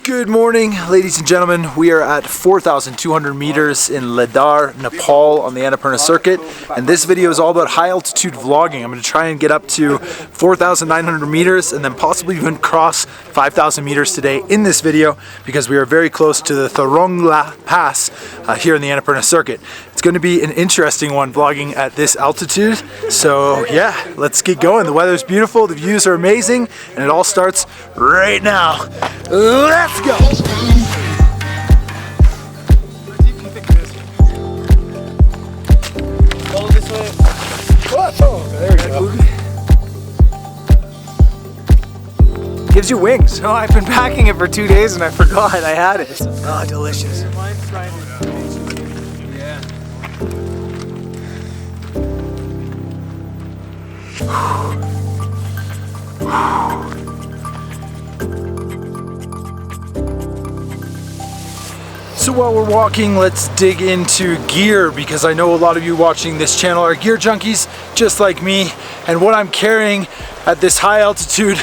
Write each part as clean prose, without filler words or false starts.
Good morning, ladies and gentlemen. We are at 4,200 meters in Ladakh, Nepal on the Annapurna Circuit, and this video is all about high altitude vlogging. I'm going to try and get up to 4,900 meters and then possibly even cross 5,000 meters today in this video because we are very close to the Thorong La Pass here in the Annapurna Circuit. It's going to be an interesting one vlogging at this altitude, so yeah, let's get going. The weather's beautiful, the views are amazing, and it all starts right now. Let's go! Follow this way. Whoa, there we go. Gives you wings. No, I've been packing it for 2 days and I forgot I had it. Oh, delicious. Yeah. So while we're walking, let's dig into gear because I know a lot of you watching this channel are gear junkies just like me, and what I'm carrying at this high altitude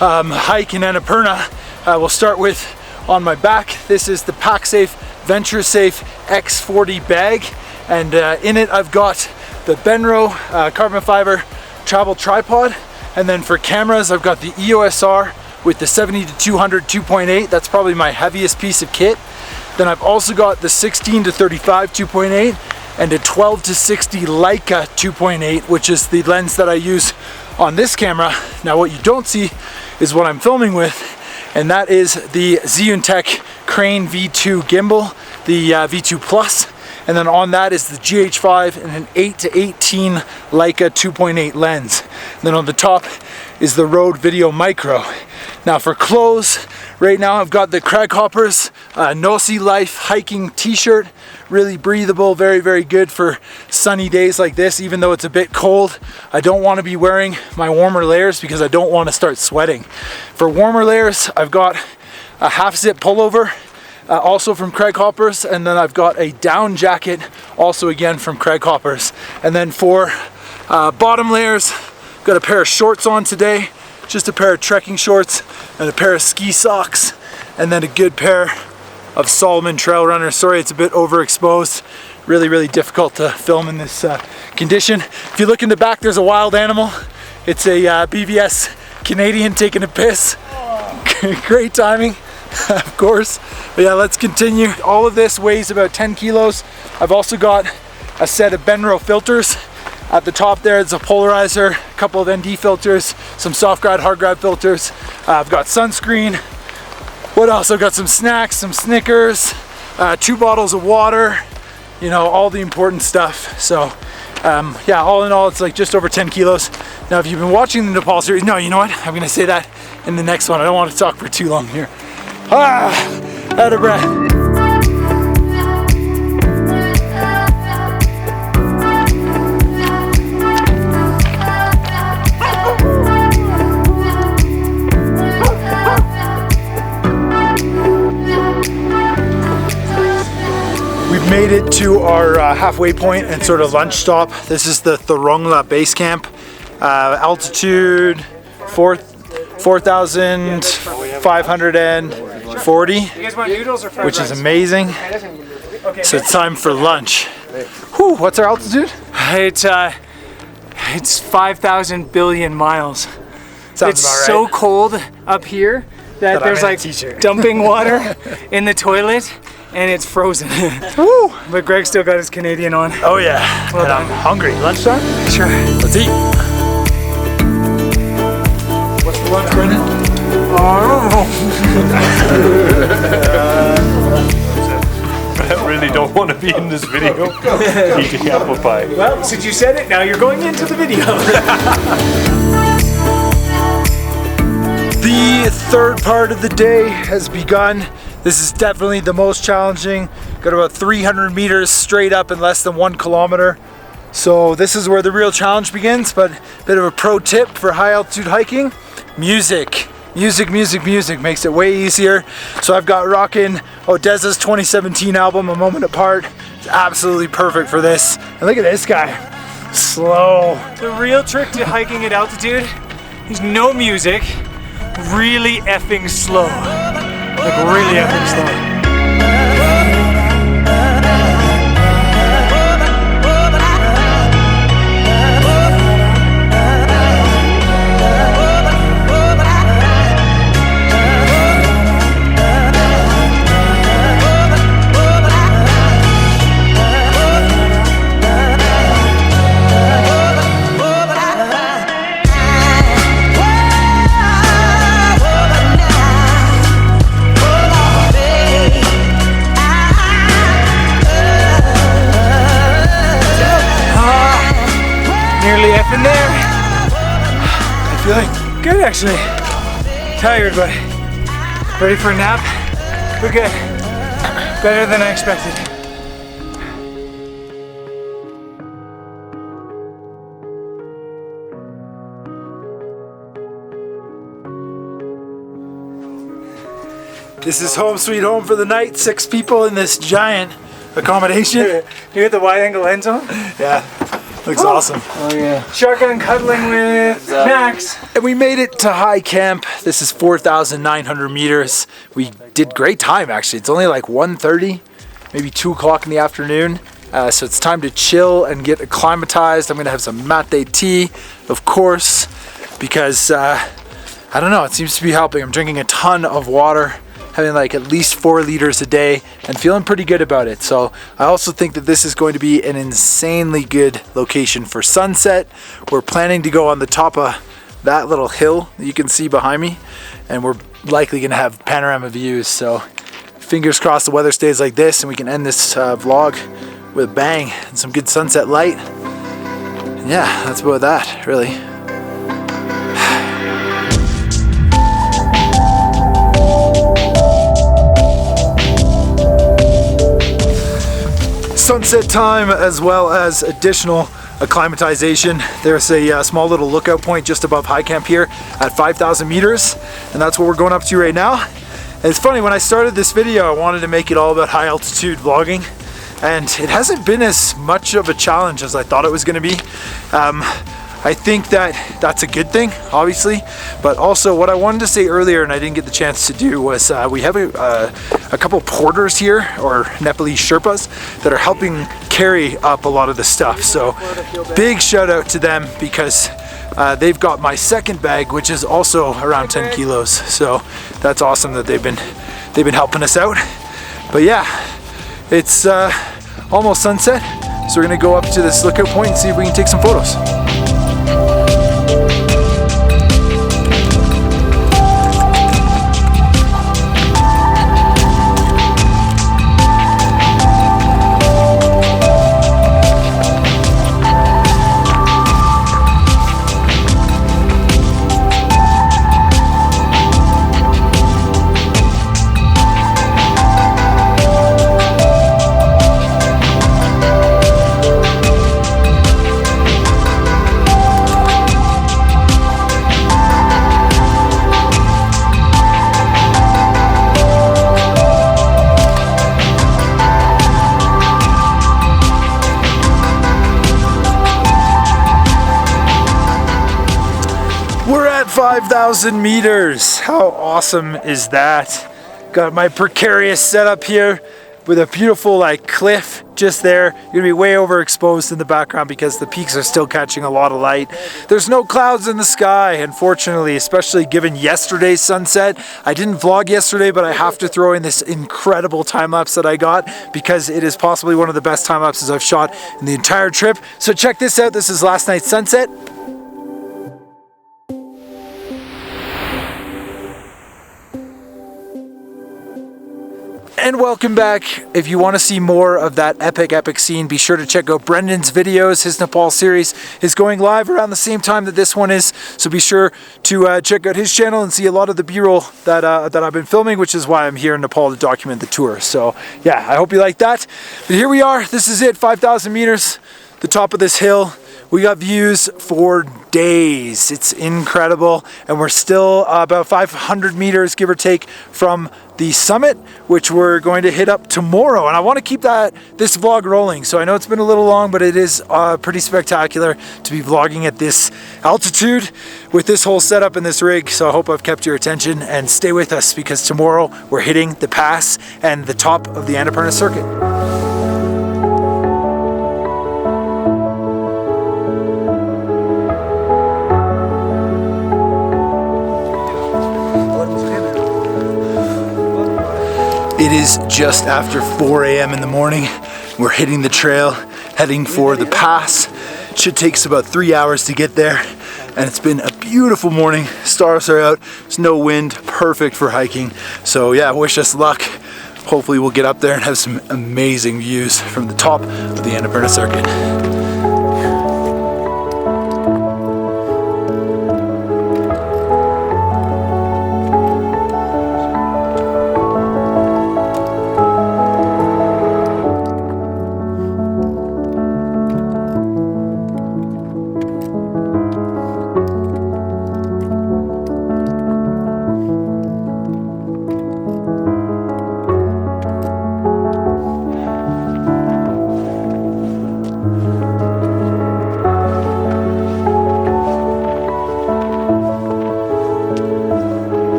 hike in Annapurna, we'll start with on my back. This is the PackSafe VentureSafe X40 bag, and in it I've got the Benro carbon fiber travel tripod, and then for cameras I've got the EOS R with the 70-200 2.8. That's probably my heaviest piece of kit. Then I've also got the 16-35 2.8 and a 12-60 Leica 2.8, which is the lens that I use on this camera. Now what you don't see is what I'm filming with, and that is the Zhiyuntech Crane V2 gimbal, the V2 Plus, and then on that is the GH5 and an 8-18 Leica 2.8 lens. And then on the top is the Rode Video Micro. Now for clothes, right now I've got the Craghoppers Nosy Life hiking t-shirt. Really breathable, very, very good for sunny days like this. Even though it's a bit cold, I don't want to be wearing my warmer layers because I don't want to start sweating. For warmer layers, I've got a half zip pullover, also from Craghoppers, and then I've got a down jacket, also again from Craghoppers. And then for bottom layers, got a pair of shorts on today, just a pair of trekking shorts and a pair of ski socks, and then a good pair of Salomon trail runners. Sorry, it's a bit overexposed. Really, really difficult to film in this condition. If you look in the back, there's a wild animal. It's a BVS Canadian taking a piss. Great timing, of course. But yeah, let's continue. All of this weighs about 10 kilos. I've also got a set of Benro filters. At the top there is a polarizer, a couple of ND filters, some soft grad, hard grad filters. I've got sunscreen. What else? I've got some snacks, some Snickers, 2 bottles of water, you know, all the important stuff. So yeah, all in all, it's like just over 10 kilos. Now, if you've been watching the Nepal series, no, you know what? I'm gonna say that in the next one. I don't want to talk for too long here. Out of breath. Made it to our halfway point and sort of lunch stop. This is the Thorong La base camp. Altitude 4,540, which is amazing. So it's time for lunch. Whew, what's our altitude? It's 5,000 billion miles. Sounds it's about right. so cold up here that there's like dumping water in the toilet. And it's frozen. Woo! But Greg still got his Canadian on. Oh yeah, well, and I'm hungry. Lunchtime? Sure. Let's eat. What's for lunch, Brendan? I really don't want to be in this video eating apple pie. Well, since you said it, now you're going into the video. The third part of the day has begun. This is definitely the most challenging. Got about 300 meters straight up in less than 1 kilometer. So this is where the real challenge begins, but a bit of a pro tip for high altitude hiking: music. Music makes it way easier. So I've got rocking Odessa's 2017 album, A Moment Apart. It's absolutely perfect for this. And look at this guy, slow. The real trick to hiking at altitude is no music, really effing slow. Like really epic stuff. Nearly effing there. How you feeling? Good actually. Tired, but ready for a nap. We're good. Better than I expected. This is home sweet home for the night. 6 people in this giant accommodation. You get the wide angle lens on? Yeah, looks awesome. Oh yeah. Shotgun cuddling with Max. And we made it to high camp. This is 4,900 meters. We did great time actually. It's only like 1:30, maybe 2 o'clock in the afternoon. So it's time to chill and get acclimatized. I'm gonna have some mate tea, of course, because I don't know, it seems to be helping. I'm drinking a ton of water, having like at least 4 liters a day and feeling pretty good about it. So I also think that this is going to be an insanely good location for sunset. We're planning to go on the top of that little hill that you can see behind me, and we're likely gonna have panorama views. So fingers crossed the weather stays like this and we can end this vlog with a bang and some good sunset light. And yeah, that's about that really. Sunset time as well as additional acclimatization. There's a small little lookout point just above high camp here at 5,000 meters, and that's what we're going up to right now. And it's funny, when I started this video I wanted to make it all about high altitude vlogging, and it hasn't been as much of a challenge as I thought it was going to be. I think that that's a good thing, obviously, but also what I wanted to say earlier and I didn't get the chance to do was we have a couple porters here, or Nepalese Sherpas, that are helping carry up a lot of the stuff. So big shout out to them, because they've got my second bag, which is also around 10 kilos. So that's awesome that they've been helping us out. But yeah, it's almost sunset, so we're gonna go up to this lookout point and see if we can take some photos. We're at 5,000 meters. How awesome is that? Got my precarious setup here with a beautiful like cliff just there. You're gonna be way overexposed in the background because the peaks are still catching a lot of light. There's no clouds in the sky, unfortunately, especially given yesterday's sunset. I didn't vlog yesterday, but I have to throw in this incredible time lapse that I got, because it is possibly one of the best time lapses I've shot in the entire trip. So check this out. This is last night's sunset. And welcome back. If you want to see more of that epic scene, be sure to check out Brendan's videos. His Nepal series is going live around the same time that this one is, so be sure to check out his channel and see a lot of the b-roll that I've been filming, which is why I'm here in Nepal to document the tour. So yeah, I hope you like that. But here we are. This is it, 5,000 meters, the top of this hill. We got views for days. It's incredible, and we're still about 500 meters, give or take, from the summit, which we're going to hit up tomorrow. And I want to keep this vlog rolling. So I know it's been a little long, but it is pretty spectacular to be vlogging at this altitude with this whole setup and this rig. So I hope I've kept your attention, and stay with us because tomorrow we're hitting the pass and the top of the Annapurna Circuit. It is just after 4 a.m. in the morning. We're hitting the trail, heading for the pass. It should take us about 3 hours to get there. And it's been a beautiful morning. Stars are out, there's no wind, perfect for hiking. So yeah, wish us luck. Hopefully we'll get up there and have some amazing views from the top of the Annapurna Circuit.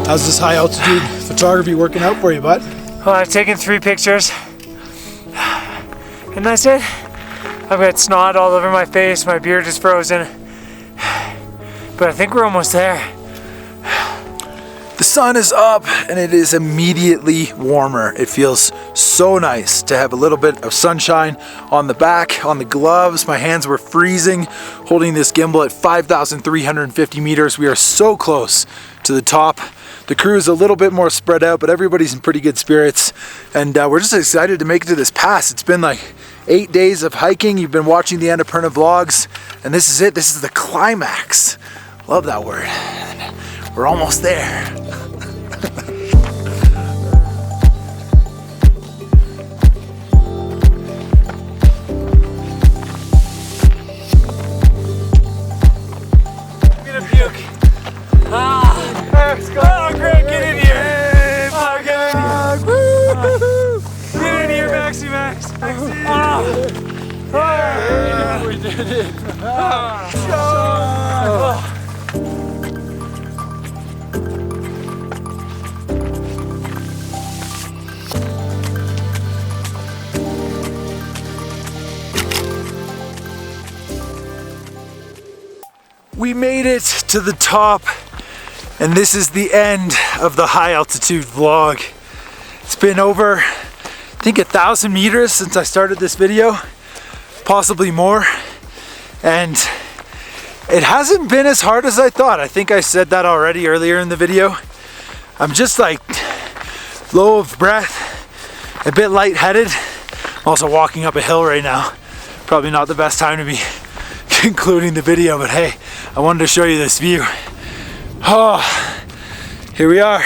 How's this high altitude photography working out for you, bud? Well, I've taken 3 pictures, and that's it. I've got snot all over my face, my beard is frozen, but I think we're almost there. The sun is up and it is immediately warmer. It feels so nice to have a little bit of sunshine on the back, on the gloves. My hands were freezing holding this gimbal at 5,350 meters. We are so close to the top. The crew is a little bit more spread out, but everybody's in pretty good spirits. And we're just excited to make it to this pass. It's been like 8 days of hiking. You've been watching the Annapurna vlogs, and this is it. This is the climax. Love that word. We're almost there. I'm gonna puke. Let's go. Oh, great, get in here. Oh, get in here. Get in here, Maxi Max. Yeah, we did it. We made it to the top, and this is the end of the high altitude vlog. It's been over, I think, 1,000 meters since I started this video, possibly more, and it hasn't been as hard as I thought. I think I said that already earlier in the video. I'm just like low of breath, a bit lightheaded. I'm also walking up a hill right now. Probably not the best time to be concluding the video, but hey, I wanted to show you this view. Oh, here we are.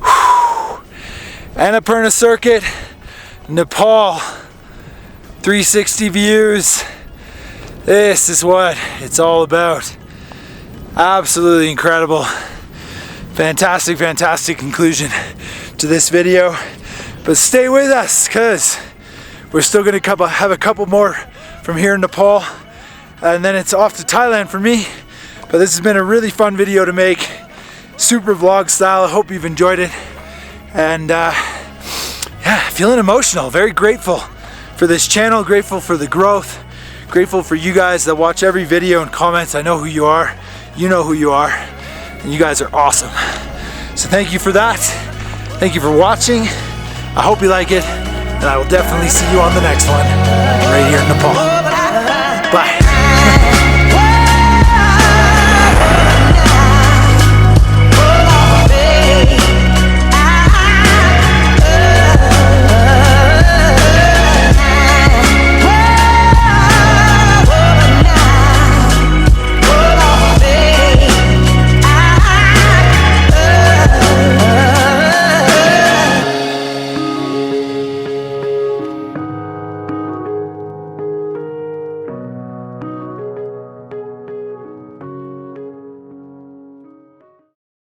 Whew. Annapurna Circuit, Nepal, 360 views. This is what it's all about. Absolutely incredible. Fantastic, fantastic conclusion to this video. But stay with us, because we're still gonna have a couple more from here in Nepal. And then it's off to Thailand for me. But this has been a really fun video to make. Super vlog style. I hope you've enjoyed it. And yeah, feeling emotional. Very grateful for this channel. Grateful for the growth. Grateful for you guys that watch every video and comments. I know who you are. You know who you are. And you guys are awesome. So thank you for that. Thank you for watching. I hope you like it. And I will definitely see you on the next one right here in Nepal.